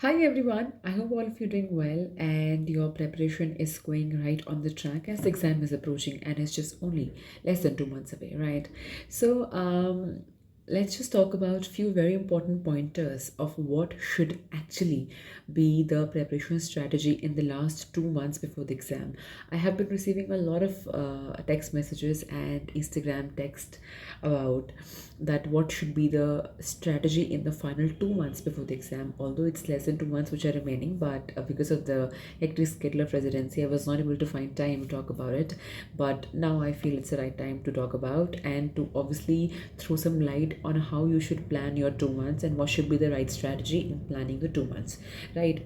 Hi everyone, I hope all of you doing well and your preparation is going right on the track as the exam is approaching and it's just only less than 2 months away, right? So let's just talk about few very important pointers of what should actually be the preparation strategy in the last 2 months before the exam. I have been receiving a lot of text messages and Instagram text about that what should be the strategy in the final 2 months before the exam, although it's less than 2 months which are remaining, but because of the hectic schedule of residency I was not able to find time to talk about it. But now I feel it's the right time to talk about and to obviously throw some light on how you should plan your 2 months and what should be the right strategy in planning the 2 months, right?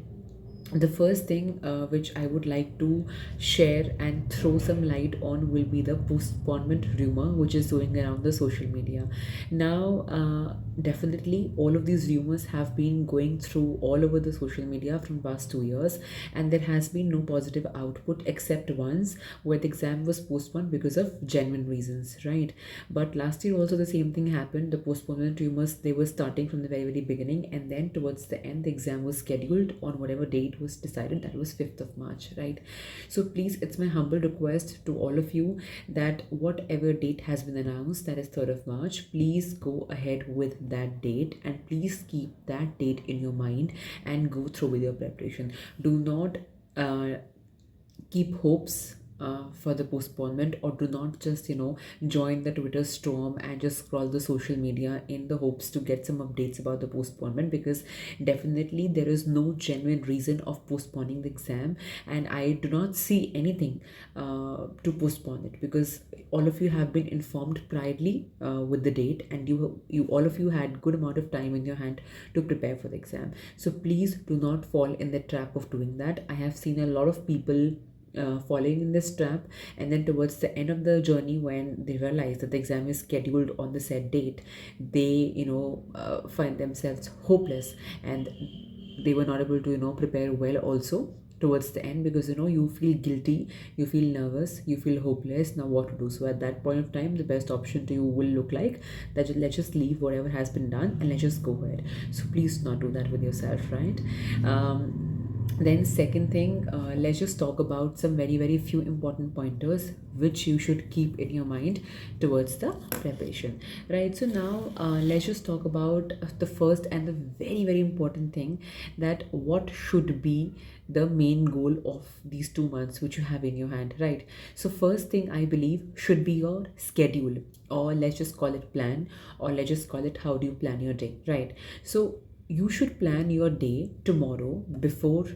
The first thing which I would like to share and throw some light on will be the postponement rumor which is going around the social media. Now, definitely, all of these rumors have been going through all over the social media from past 2 years, and there has been no positive output except once where the exam was postponed because of genuine reasons, right? But last year also the same thing happened. The postponement rumors they were starting from the very beginning, and then towards the end the exam was scheduled on whatever date was decided, that was 5th of March, right? So please, it's my humble request to all of you that whatever date has been announced, that is 3rd of March, please go ahead with that date and please keep that date in your mind and go through with your preparation. Do not keep hopes for the postponement, or do not just join the Twitter storm and just scroll the social media in the hopes to get some updates about the postponement, because definitely there is no genuine reason of postponing the exam, and I do not see anything to postpone it, because all of you have been informed priorly with the date, and you all of you had good amount of time in your hand to prepare for the exam. So please do not fall in the trap of doing that. I have seen a lot of people falling in this trap, and then towards the end of the journey when they realize that the exam is scheduled on the set date, they find themselves hopeless, and they were not able to prepare well also towards the end, because you feel guilty, you feel nervous, you feel hopeless. Now what to do? So at that point of time the best option to you will look like that let's just leave whatever has been done and let's just go ahead. So please do not do that with yourself, right? Then second thing, let's just talk about some very few important pointers which you should keep in your mind towards the preparation, right? So now let's just talk about the first and the very important thing, that what should be the main goal of these 2 months which you have in your hand, right? So first thing I believe should be your schedule, or let's just call it plan, or let's just call it how do you plan your day, right? So you should plan your day tomorrow before,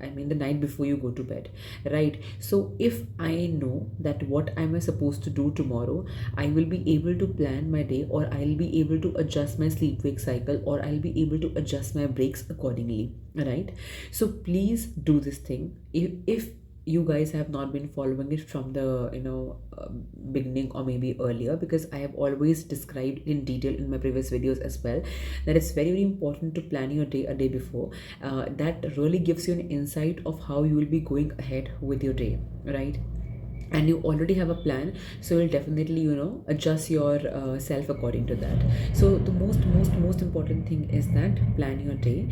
I mean the night before you go to bed, right? So if I know that what am I supposed to do tomorrow, I will be able to plan my day, or I'll be able to adjust my sleep wake cycle, or I'll be able to adjust my breaks accordingly, right? So please do this thing. If you guys have not been following it from the beginning, or maybe earlier, because I have always described in detail in my previous videos as well, that it's very important to plan your day a day before. That really gives you an insight of how you will be going ahead with your day, right? And you already have a plan, so you'll definitely adjust your self according to that. So the most important thing is that plan your day.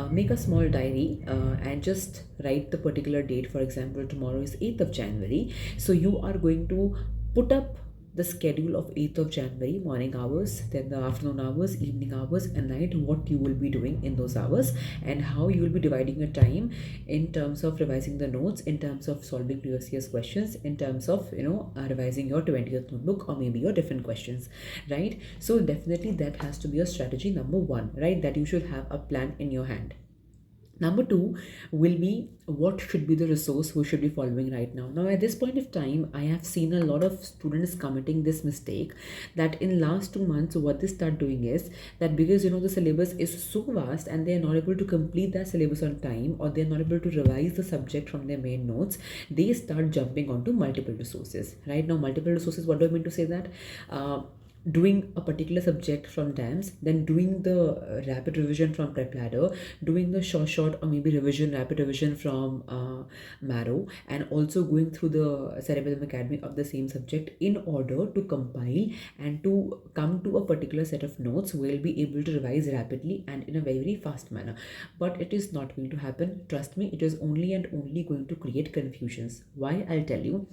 Make a small diary and just write the particular date. For example, tomorrow is 8th of January, so you are going to put up the schedule of 8th of January, morning hours, then the afternoon hours, evening hours, and night, what you will be doing in those hours, and how you will be dividing your time in terms of revising the notes, in terms of solving previous questions, in terms of revising your 20th notebook, or maybe your different questions, right? So definitely that has to be a strategy number one, right? That you should have a plan in your hand. Number two will be what should be the resource we should be following right now. Now, at this point of time, I have seen a lot of students committing this mistake, that in last 2 months, what they start doing is that because the syllabus is so vast and they are not able to complete that syllabus on time, or they are not able to revise the subject from their main notes, they start jumping onto multiple resources. Right now, multiple resources. What do I mean to say that? doing a particular subject from DAMS, then doing the rapid revision from Prep Ladder, doing the short or maybe rapid revision from Marrow, and also going through the Cerebellum Academy of the same subject in order to compile and to come to a particular set of notes, we'll be able to revise rapidly and in a very, very fast manner. But it is not going to happen. Trust me, it is only and only going to create confusions. Why? I'll tell you.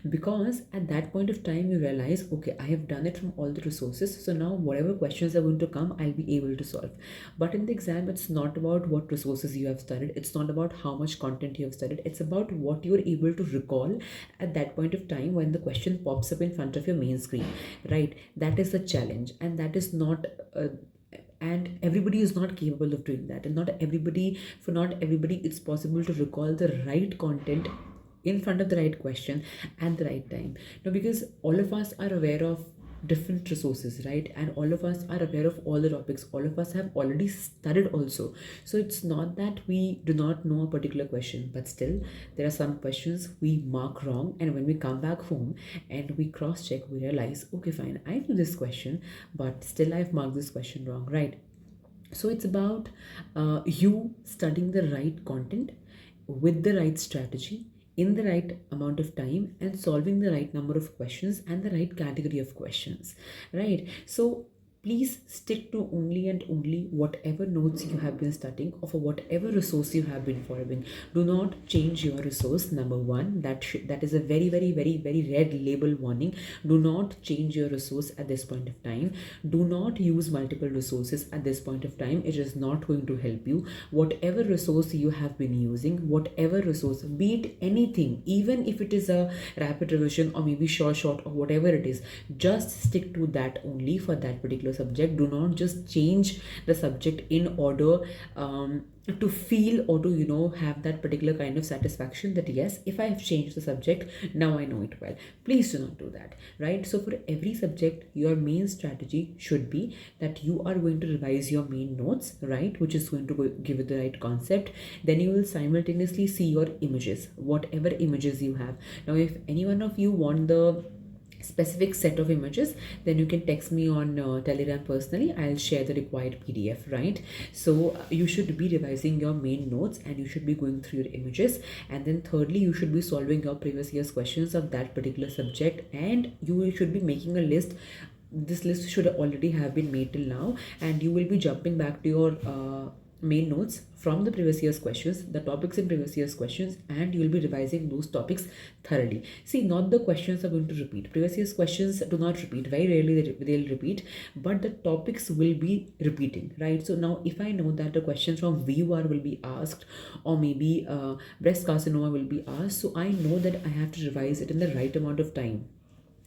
Because at that point of time, you realize, okay, I have done it from all the resources. So now whatever questions are going to come, I'll be able to solve. But in the exam, it's not about what resources you have studied. It's not about how much content you have studied. It's about what you're able to recall at that point of time when the question pops up in front of your main screen, right? That is the challenge, and that is not and everybody is not capable of doing that, and not everybody it's possible to recall the right content in front of the right question at the right time. Now, because all of us are aware of different resources, right? And all of us are aware of all the topics. All of us have already studied also. So it's not that we do not know a particular question, but still there are some questions we mark wrong. And when we come back home and we cross check, we realize, okay, fine, I knew this question, but still I've marked this question wrong, right? So it's about you studying the right content with the right strategy in the right amount of time and solving the right number of questions and the right category of questions, right? So please stick to only and only whatever notes you have been studying or for whatever resource you have been following. Do not change your resource. Number one, that is a very, very, very, very red label warning. Do not change your resource at this point of time. Do not use multiple resources at this point of time. It is not going to help you. Whatever resource you have been using, whatever resource, be it anything, even if it is a rapid revision or maybe short or whatever it is, just stick to that only for that particular subject. Do not just change the subject in order to feel or to have that particular kind of satisfaction that yes, if I have changed the subject, now I know it well. Please do not do that, right? So for every subject, your main strategy should be that you are going to revise your main notes, right, which is going to give it the right concept. Then you will simultaneously see your images, whatever images you have. Now if any one of you want the specific set of images, then you can text me on Telegram personally. I'll share the required PDF, right? So you should be revising your main notes and you should be going through your images, and then thirdly, you should be solving your previous year's questions of that particular subject, and you should be making a list. This list should already have been made till now, and you will be jumping back to your main notes from the previous year's questions, the topics in previous year's questions, and you will be revising those topics thoroughly. See, not the questions are going to repeat. Previous year's questions do not repeat. Very rarely they'll repeat, but the topics will be repeating, right? So now if I know that the questions from VUR will be asked, or maybe breast carcinoma will be asked, so I know that I have to revise it in the right amount of time,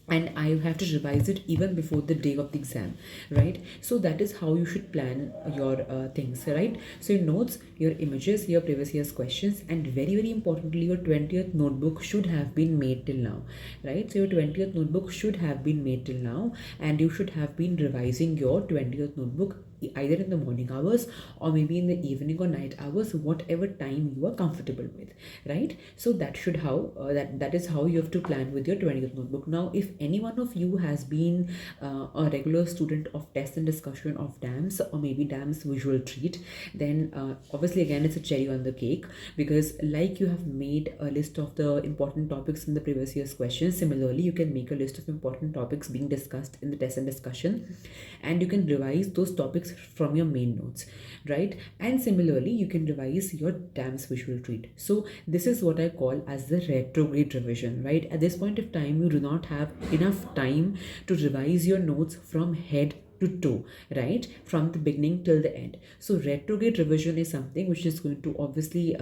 and I have to revise it even before the day of the exam, right? So that is how you should plan your things, right? So your notes, your images, your previous year's questions, and very, very importantly, your 20th notebook should have been made till now, right? So your 20th notebook should have been made till now, and you should have been revising your 20th notebook either in the morning hours or maybe in the evening or night hours, whatever time you are comfortable with, right? So that should how that is how you have to plan with your 20th notebook. Now if any one of you has been a regular student of test and discussion of DAMS or maybe DAMS visual treat, then obviously again it's a cherry on the cake, because like you have made a list of the important topics in the previous year's questions, similarly you can make a list of important topics being discussed in the test and discussion, and you can revise those topics from your main notes, right? And similarly you can revise your DAMS visual treat. So this is what I call as the retrograde revision, right? At this point of time, you do not have enough time to revise your notes from head to toe, right, from the beginning till the end. So retrograde revision is something which is going to obviously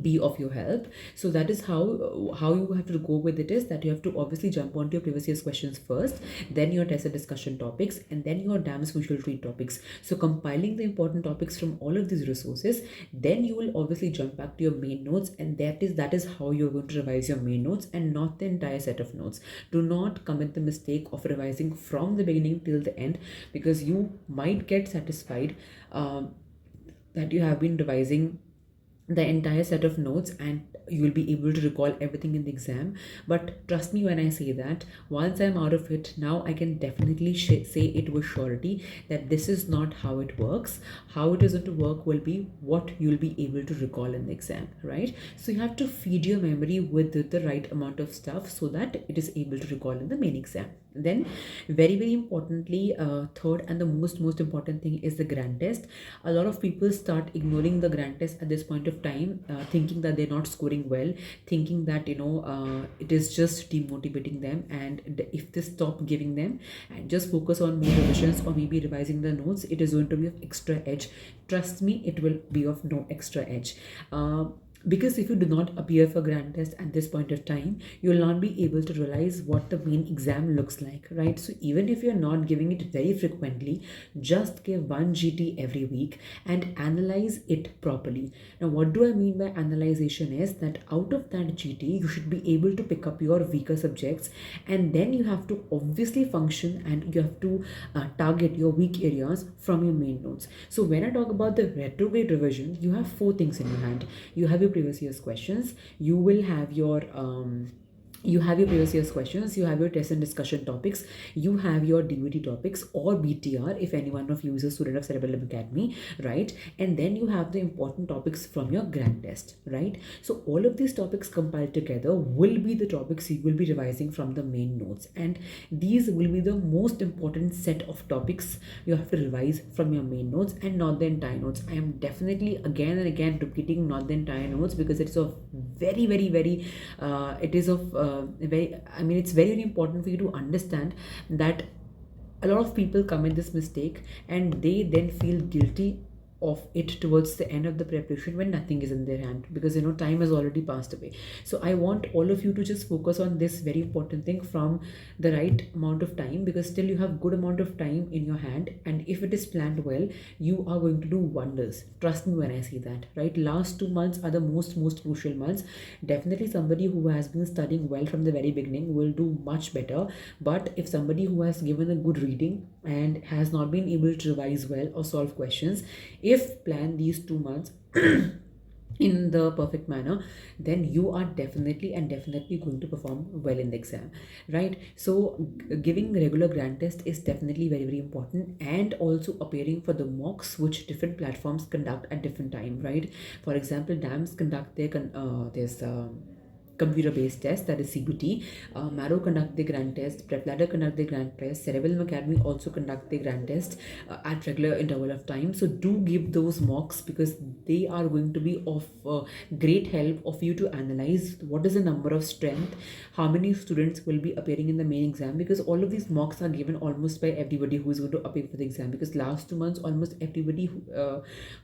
be of your help. So that is how you have to go with it, is that you have to obviously jump onto your previous year's questions first, then your test and discussion topics, and then your DAMS visual treat topics. So compiling the important topics from all of these resources, then you will obviously jump back to your main notes, and that is how you're going to revise your main notes and not the entire set of notes. Do not commit the mistake of revising from the beginning till the end, because you might get satisfied that you have been revising the entire set of notes, and you will be able to recall everything in the exam. But trust me when I say that once I'm out of it, now I can definitely say it with surety that this is not how it works. How it is going to work will be what you'll be able to recall in the exam, right? So you have to feed your memory with the right amount of stuff so that it is able to recall in the main exam. Then very importantly, third and the most important thing is the grand test. A lot of people start ignoring the grand test at this point of time, thinking that they're not scoring well, thinking that it is just demotivating them, and if they stop giving them and just focus on more revisions or maybe revising the notes, it is going to be of extra edge. Trust me, it will be of no extra edge. Because if you do not appear for grand test at this point of time, you will not be able to realize what the main exam looks like, right? So even if you're not giving it very frequently, just give one GT every week and analyze it properly. Now, what do I mean by analyzation is that out of that GT, you should be able to pick up your weaker subjects, and then you have to obviously function and you have to target your weak areas from your main notes. So when I talk about the retrograde revision, you have four things in your hand. You have your previous year's questions, you will have your previous year's questions, you have your test and discussion topics, you have your DVD topics or BTR if any one of you is a student of Cerebellum Academy, right? And then you have the important topics from your grand test, right? So all of these topics compiled together will be the topics you will be revising from the main notes, and these will be the most important set of topics you have to revise from your main notes and not the entire notes. I am definitely again and again repeating not the entire notes because it's of very it is of it's very important for you to understand that a lot of people commit this mistake and they then feel guilty of it towards the end of the preparation when nothing is in their hand, because time has already passed away. So I want all of you to just focus on this very important thing from the right amount of time, because still you have good amount of time in your hand, and if it is planned well, you are going to do wonders. Trust me when I say that, right? Last 2 months are the most crucial months. Definitely somebody who has been studying well from the very beginning will do much better, but if somebody who has given a good reading and has not been able to revise well or solve questions, if plan these 2 months in the perfect manner, then you are definitely going to perform well in the exam, right? So giving regular grand test is definitely very important, and also appearing for the mocks which different platforms conduct at different time, right? For example, dams conduct their this computer-based test, that is CBT. Marrow conduct the grand test, Prep Ladder conduct the grand test, Cerebellum Academy also conduct the grand test at regular interval of time. So do give those mocks, because they are going to be of great help of you to analyze what is the number of strength, how many students will be appearing in the main exam, because all of these mocks are given almost by everybody who is going to appear for the exam, because last 2 months almost everybody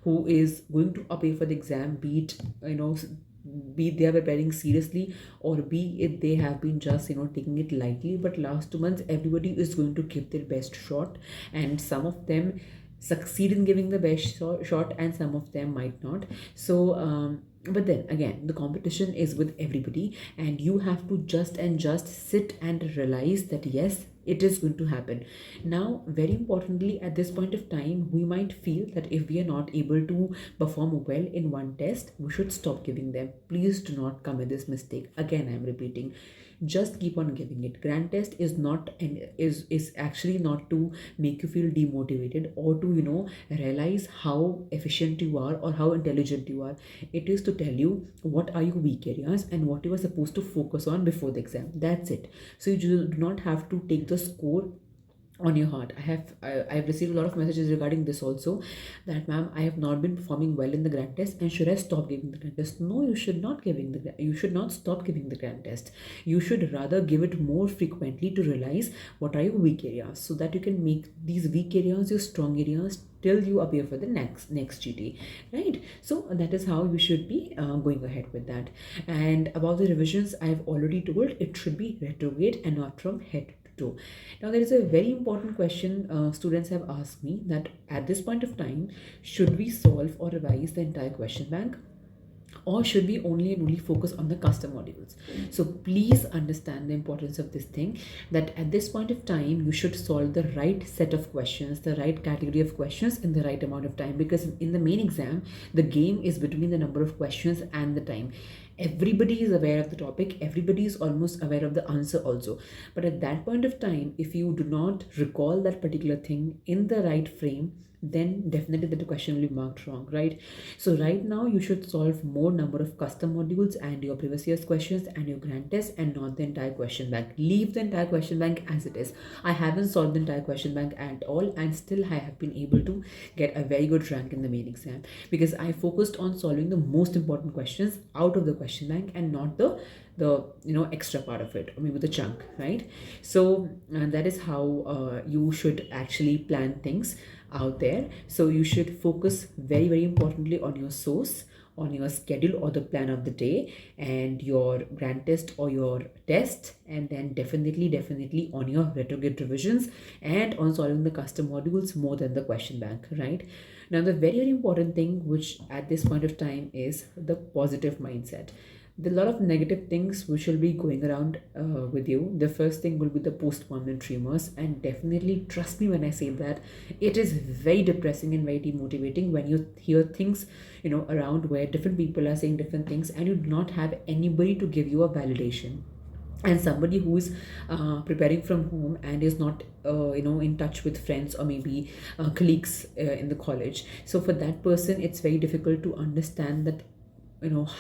who is going to appear for the exam, be it be they are preparing seriously or be it they have been just taking it lightly, but last 2 months everybody is going to give their best shot, and some of them succeed in giving the best shot and some of them might not. So but then again, the competition is with everybody, and you have to just sit and realize that yes, it is going to happen. Now, very importantly, at this point of time, we might feel that if we are not able to perform well in one test, we should stop giving them. Please do not commit this mistake. Again, I'm repeating, just keep on giving it. Grand test is not and is actually not to make you feel demotivated or to realize how efficient you are or how intelligent you are. It is to tell you what are your weak areas and what you are supposed to focus on before the exam. That's it. So you do not have to take the score on your heart. I've received a lot of messages regarding this also, that ma'am, I have not been performing well in the grand test and should I stop giving the grand test? No, you should not you should not stop giving the grand test. You should rather give it more frequently to realize what are your weak areas, so that you can make these weak areas your strong areas till you appear for the next GT, right? So that is how you should be going ahead with that. And about the revisions, I've already told, it should be retrograde and not from head to toe. Now, there is a very important question students have asked me, that at this point of time, should we solve or revise the entire question bank? or should we only and only focus on the custom modules? So please understand the importance of this thing, that at this point of time you should solve the right set of questions, the right category of questions in the right amount of time, because in the main exam the game is between the number of questions and the time. Everybody is aware of the topic, everybody is almost aware of the answer also, but at that point of time, if you do not recall that particular thing in the right frame, then definitely the question will be marked wrong, right? So right now you should solve more number of custom modules and your previous year's questions and your grand test, and not the entire question bank. Leave the entire question bank as it is. I haven't solved the entire question bank at all, and still I have been able to get a very good rank in the main exam, because I focused on solving the most important questions out of the question bank and not the extra part of it, or maybe the chunk, right? So that is how you should actually plan things out there. So you should focus very, very importantly on your source, on your schedule or the plan of the day, and your grand test or your test, and then definitely on your retrograde revisions and on solving the custom modules more than the question bank, right? Now the very, very important thing which at this point of time is the positive mindset. There are a lot of negative things which will be going around with you. The first thing will be the postponement rumors, and definitely trust me when I say that it is very depressing and very demotivating when you hear things around where different people are saying different things and you do not have anybody to give you a validation. And somebody who is preparing from home and is not in touch with friends or maybe colleagues in the college, so for that person it's very difficult to understand that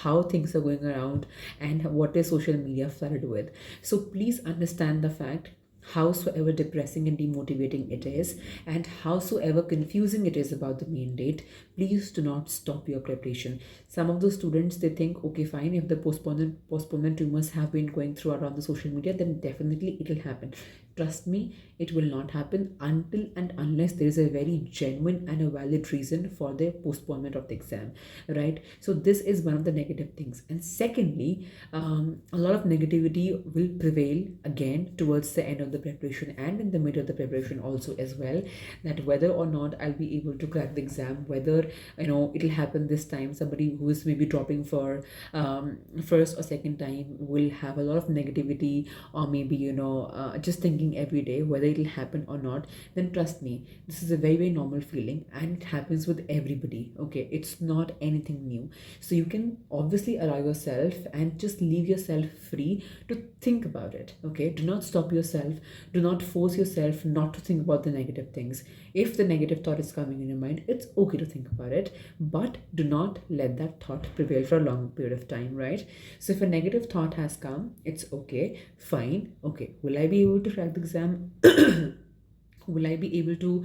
how things are going around and what is social media flooded with. So please understand the fact, howsoever depressing and demotivating it is, and howsoever confusing it is about the main date, please do not stop your preparation. Some of the students, they think, okay, fine, if the postponement rumors have been going through around the social media, then definitely it will happen. Trust me, it will not happen until and unless there is a very genuine and a valid reason for the postponement of the exam, right? So this is one of the negative things. And secondly, a lot of negativity will prevail again towards the end of the preparation and in the middle of the preparation also as well, that whether or not I'll be able to crack the exam, whether it'll happen this time. Somebody who is maybe dropping for first or second time will have a lot of negativity, or maybe just thinking every day whether it'll happen or not. Then trust me, this is a very, very normal feeling and it happens with everybody. Okay, it's not anything new. So you can obviously allow yourself and just leave yourself free to think about it. Okay, do not stop yourself, do not force yourself not to think about the negative things. If the negative thought is coming in your mind, it's okay to think about it, but do not let that thought prevail for a long period of time, right? So if a negative thought has come, it's okay, fine. Okay, will I be able to crack the exam? Will I be able to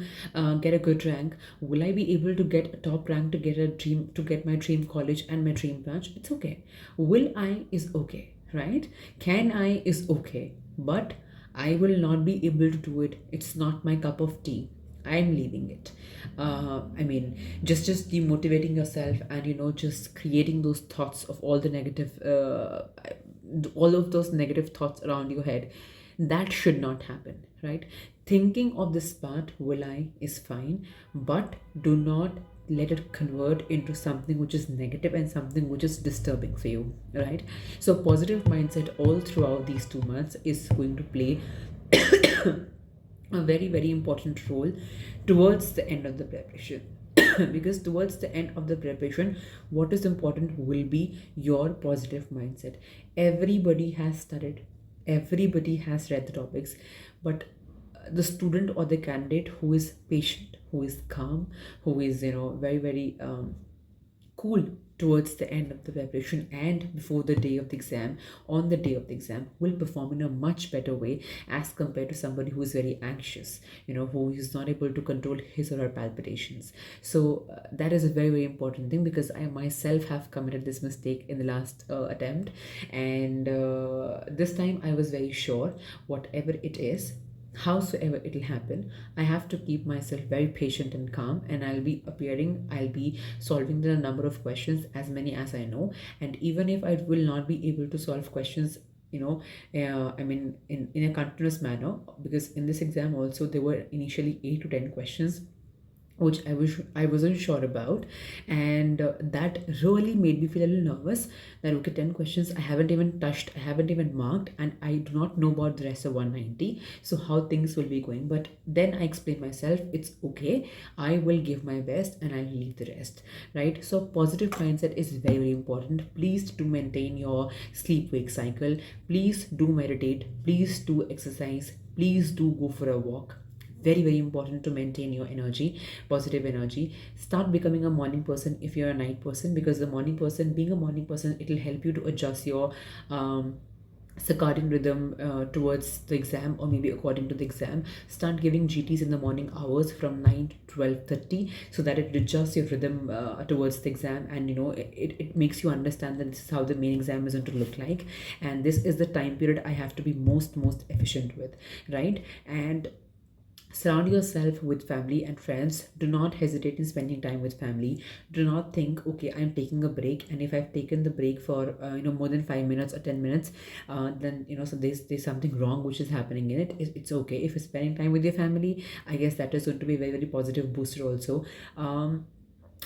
get a good rank? Will I be able to get a top rank to get my dream college and my dream branch? It's okay. Will I is okay, right? Can I is okay, but I will not be able to do it. It's not my cup of tea. I'm leaving it. I mean, just demotivating yourself and just creating those thoughts of all of those negative thoughts around your head. That should not happen, right? Thinking of this part, will I, is fine, but do not let it convert into something which is negative and something which is disturbing for you, right? So positive mindset all throughout these 2 months is going to play a very, very important role towards the end of the preparation. Because towards the end of the preparation, what is important will be your positive mindset. Everybody has studied, everybody has read the topics, but the student or the candidate who is patient, who is calm, who is very, very cool towards the end of the preparation and before the day of the exam, on the day of the exam, will perform in a much better way as compared to somebody who is very anxious, who is not able to control his or her palpitations. So that is a very, very important thing, because I myself have committed this mistake in the last attempt, and this time I was very sure, whatever it is, howsoever it'll happen, I have to keep myself very patient and calm, and I'll be solving the number of questions, as many as I know. And even if I will not be able to solve questions I mean, in a continuous manner, because in this exam also there were initially 8 to 10 questions which I wasn't sure about, and that really made me feel a little nervous. That okay, 10 questions I haven't even touched, I haven't even marked, and I do not know about the rest of 190. So how things will be going? But then I explained myself, it's okay. I will give my best, and I'll leave the rest. Right. So positive mindset is very very important. Please do maintain your sleep wake cycle. Please do meditate. Please do exercise. Please do go for a walk. Very very important to maintain your energy, positive energy. Start becoming a morning person if you're a night person, because the morning person, being a morning person, it will help you to adjust your circadian rhythm towards the exam, or maybe according to the exam. Start giving GTs in the morning hours from 9 to 12:30, so that it adjusts your rhythm towards the exam, and it makes you understand that this is how the main exam is going to look like, and this is the time period I have to be most efficient with, right? And surround yourself with family and friends. Do not hesitate in spending time with family. Do not think, okay, I'm taking a break, and if I've taken the break for more than 5 minutes or 10 minutes, then so there's something wrong which is happening in it. It's okay if you're spending time with your family. I guess that is going to be a very very positive booster also.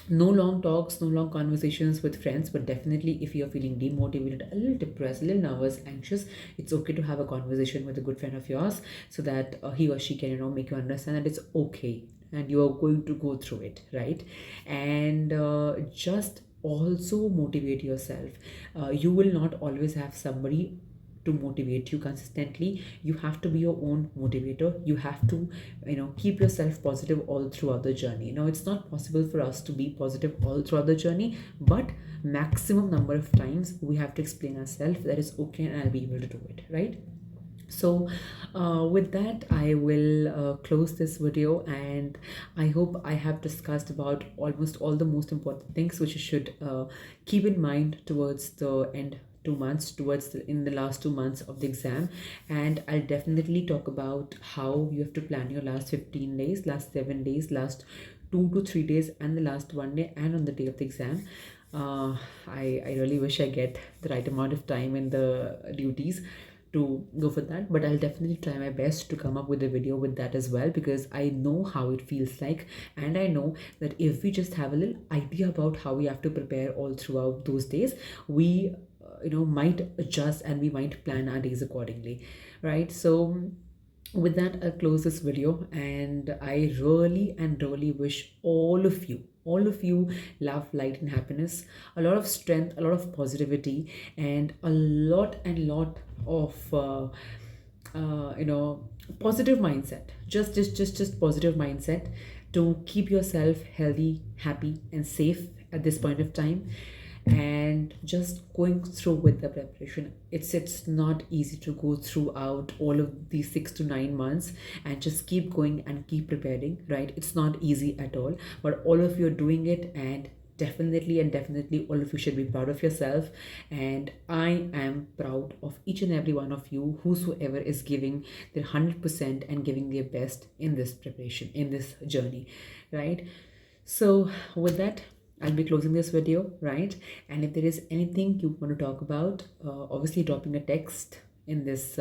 No long talks, no long conversations with friends, but definitely if you're feeling demotivated, a little depressed, a little nervous, anxious, it's okay to have a conversation with a good friend of yours, so that he or she can make you understand that it's okay and you are going to go through it, right? And just also motivate yourself. You will not always have somebody to motivate you consistently. You have to be your own motivator. You have to keep yourself positive all throughout the journey. Now, it's not possible for us to be positive all throughout the journey, but maximum number of times we have to explain ourselves that it's okay and I'll be able to do it, right? So with that, I will close this video, and I hope I have discussed about almost all the most important things which you should keep in mind towards the end 2 months, in the last 2 months of the exam. And I'll definitely talk about how you have to plan your last 15 days, last 7 days, last 2 to 3 days, and the last 1 day, and on the day of the exam. I really wish I get the right amount of time in the duties to go for that, but I'll definitely try my best to come up with a video with that as well, because I know how it feels like, and I know that if we just have a little idea about how we have to prepare all throughout those days, we might adjust and we might plan our days accordingly, right? So with that, I'll close this video, and I really and really wish all of you love, light, and happiness, a lot of strength, a lot of positivity, and a lot of positive mindset. Just positive mindset to keep yourself healthy, happy, and safe at this point of time. And just going through with the preparation, it's not easy to go throughout all of these 6 to 9 months and just keep going and keep preparing, right? It's not easy at all, but all of you are doing it, and definitely all of you should be proud of yourself. And I am proud of each and every one of you, whosoever is giving their 100% and giving their best in this preparation, in this journey, right? So with that, I'll be closing this video, right? And if there is anything you want to talk about, obviously dropping a text in this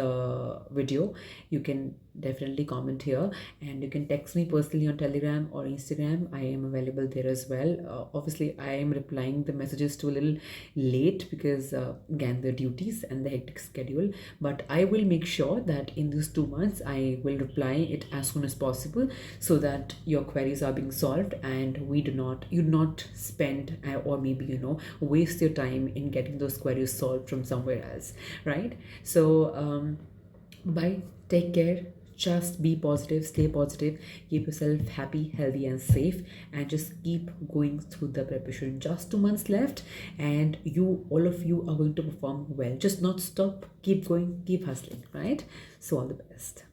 video, you can definitely comment here, and you can text me personally on Telegram or Instagram. I am available there as well. Obviously I am replying the messages to a little late, because again, the duties and the hectic schedule, but I will make sure that in these 2 months I will reply it as soon as possible, so that your queries are being solved, and you do not spend or maybe waste your time in getting those queries solved from somewhere else, right? So bye, take care. Just be positive, stay positive, keep yourself happy, healthy, and safe, and just keep going through the preparation. Just 2 months left, and all of you are going to perform well. Just not stop, keep going, keep hustling, right? So all the best.